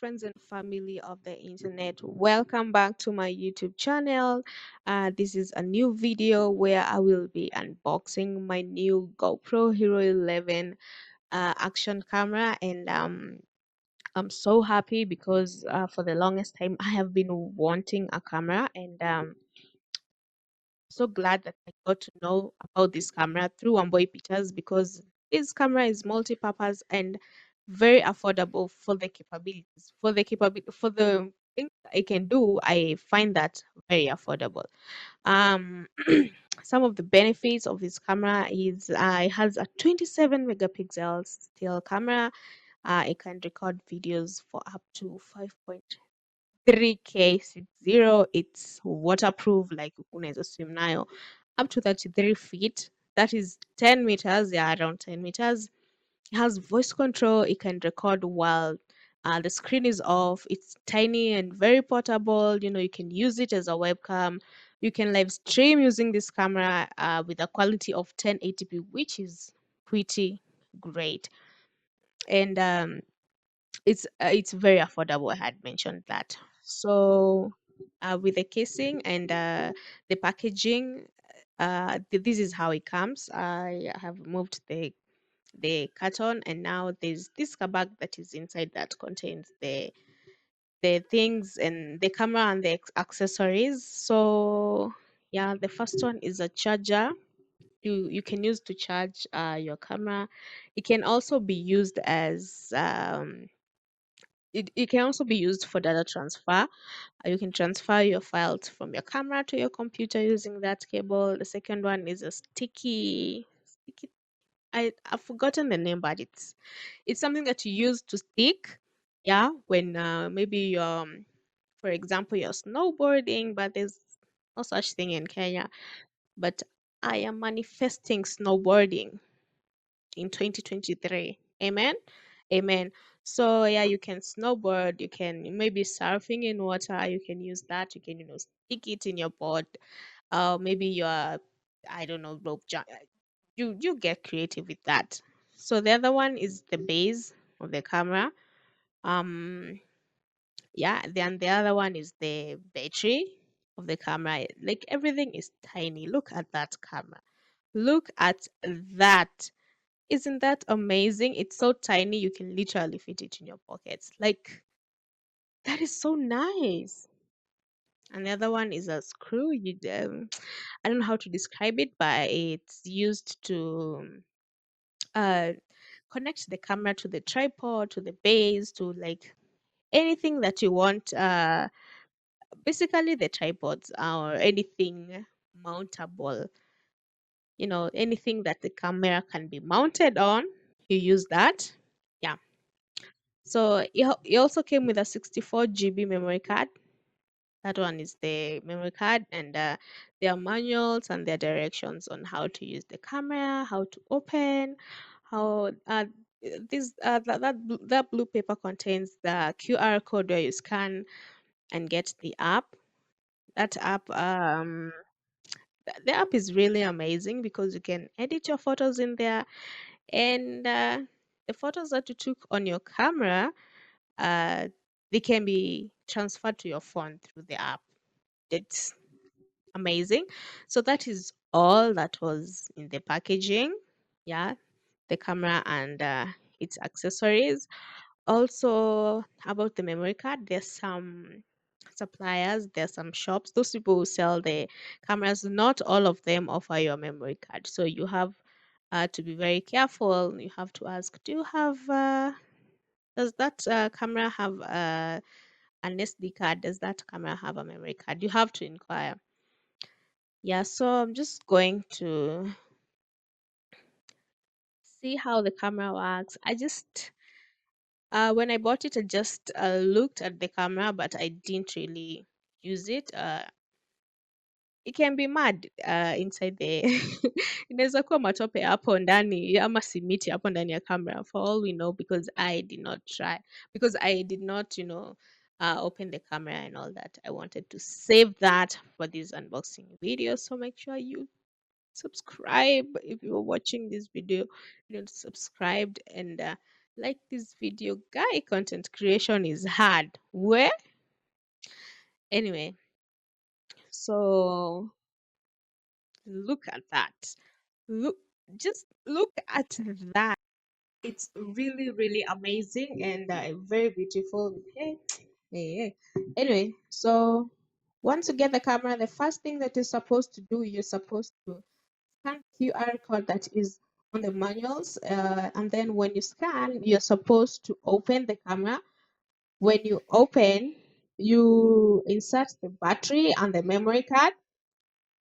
friends and family of the internet. Welcome back to my YouTube channel. This is a new video where I will be unboxing my new GoPro Hero 11 action camera, and I'm so happy because for the longest time I have been wanting a camera, and so glad that I got to know about this camera through Amboy Pictures because this camera is multi-purpose and very affordable for the capabilities. For the things I can do, I find that very affordable. Um, some of the benefits of this camera is it has a 27 megapixel still camera. It can record videos for up to 3K 60. It's waterproof, like unaweza swim nayo up to 33 feet. That is 10 meters, yeah, around 10 meters. It has voice control. It can record while the screen is off. It's tiny and very portable. You can use it as a webcam. You can live stream using this camera with a quality of 1080p, which is pretty great. And it's very affordable. I had mentioned that. So with the casing and the packaging, this is how it comes. I have removed the carton, and now there's this bag that is inside that contains the things and the camera and the accessories. So yeah, the first one is a charger. You can use to charge your camera. It can also be used as it can also be used for data transfer. You can transfer your files from your camera to your computer using that cable. The second one is a sticky. I've forgotten the name, but it's something that you use to stick. Yeah, when maybe you're, for example, you're snowboarding, but there's no such thing in Kenya. But I am manifesting snowboarding in 2023. Amen. Amen. So yeah, you can snowboard, you can maybe surfing in water, you can use that, you can, stick it in your board. Maybe you're, I don't know, rope jump. You get creative with that. So the other one is the base of the camera. Um yeah, then the other one is the battery of the camera. Like everything is tiny. Look at that camera. Look at that. Isn't that amazing? It's so tiny you can literally fit it in your pockets. Like that is so nice. And the other one is a screw. I don't know how to describe it, but it's used to uh connect the camera to the tripod, to the base, to like anything that you want. Basically the tripods or anything mountable. Anything that the camera can be mounted on. You use that. Yeah. So it also came with a 64 GB memory card. That one is the memory card, and there are manuals and there are directions on how to use the camera, how to open, how that blue paper contains the QR code where you scan and get the app. That app, the app is really amazing because you can edit your photos in there, and the photos that you took on your camera, uh, they can be transferred to your phone through the app. It's amazing. So that is all that was in the packaging. Yeah, the camera and its accessories. Also, about the memory card, there's some suppliers, there's some shops. Those people who sell the cameras, not all of them offer your memory card. So you have to be very careful. You have to ask, does that camera have an SD card? Does that camera have a memory card? You have to inquire. Yeah, so I'm just going to see how the camera works. When I bought it, I just looked at the camera, but I didn't really use it. It can be mad inside the inaweza kuwa matope hapo ndani ama simiti hapo ndani ya camera, for all we know, because I did not try, because I did not open the camera and all that. I wanted to save that for this unboxing video, so make sure you subscribe if you're watching this video. Subscribed, and Like this video, guy, content creation is hard. Where? Anyway, so look at that. Look, just look at that. It's really, really amazing and very beautiful. Hey, hey, hey. Anyway, so once you get the camera, the first thing that you're supposed to do, you're supposed to scan QR code that is on the manuals. And then when you scan, you're supposed to open the camera. When you open, you insert the battery and the memory card,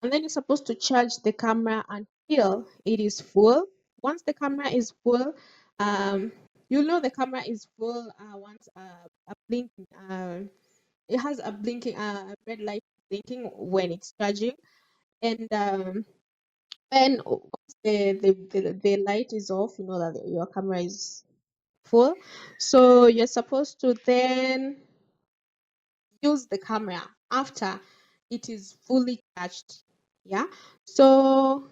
and then you're supposed to charge the camera until it is full. Once the camera is full, um, you'll know the camera is full once a blinking, it has a blinking, red light blinking when it's charging, and once the light is off, you know that your camera is full. So you're supposed to then use the camera after it is fully charged. Yeah. So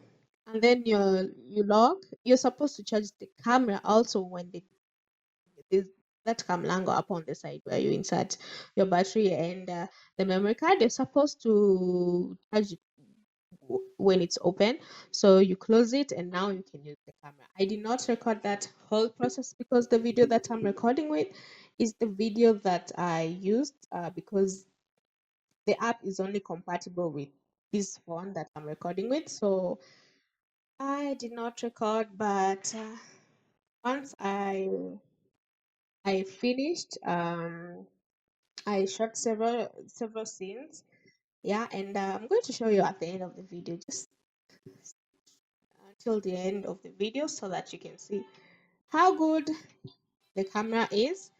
and then you log. You're supposed to charge the camera also when the that camlango up on the side where you insert your battery and the memory card. You're supposed to charge it when it's open. So you close it and now you can use the camera. I did not record that whole process because the video that I'm recording with is the video that I used because the app is only compatible with this phone that I'm recording with. So I did not record, but once I finished, I shot several scenes. Yeah, and I'm going to show you at the end of the video, just until the end of the video, so that you can see how good the camera is.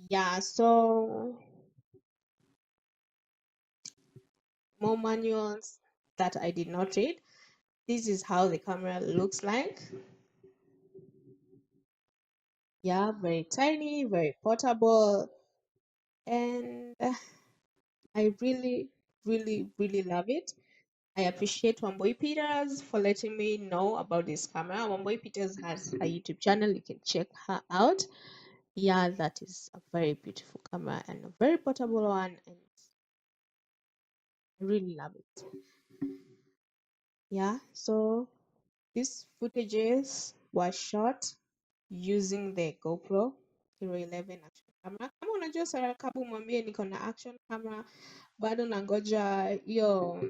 Yeah, so more manuals that I did not read. This is how the camera looks like. Yeah, very tiny, very portable, and I really, really, really love it. I appreciate Wamboy Peters for letting me know about this camera. Wamboy Peters has a YouTube channel. You can check her out. Yeah, that is a very beautiful camera and a very portable one, and I really love it. Yeah, so these footages were shot using the GoPro Hero 11 action camera. Kama unajua Sarakabu, mwambie niko na action camera, bado nangoja hiyo.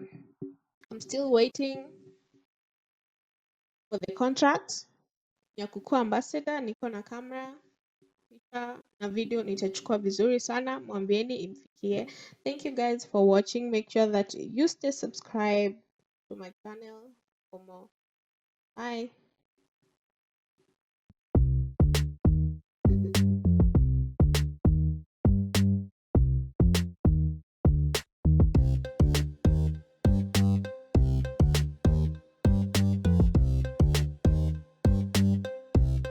I'm still waiting for the contract ya kukuwa ambassador. Niko na camera, picha na video nitachukua vizuri sana, mwambieni imfikie. Thank you guys for watching. Make sure that you stay subscribed to my channel for more. Bye.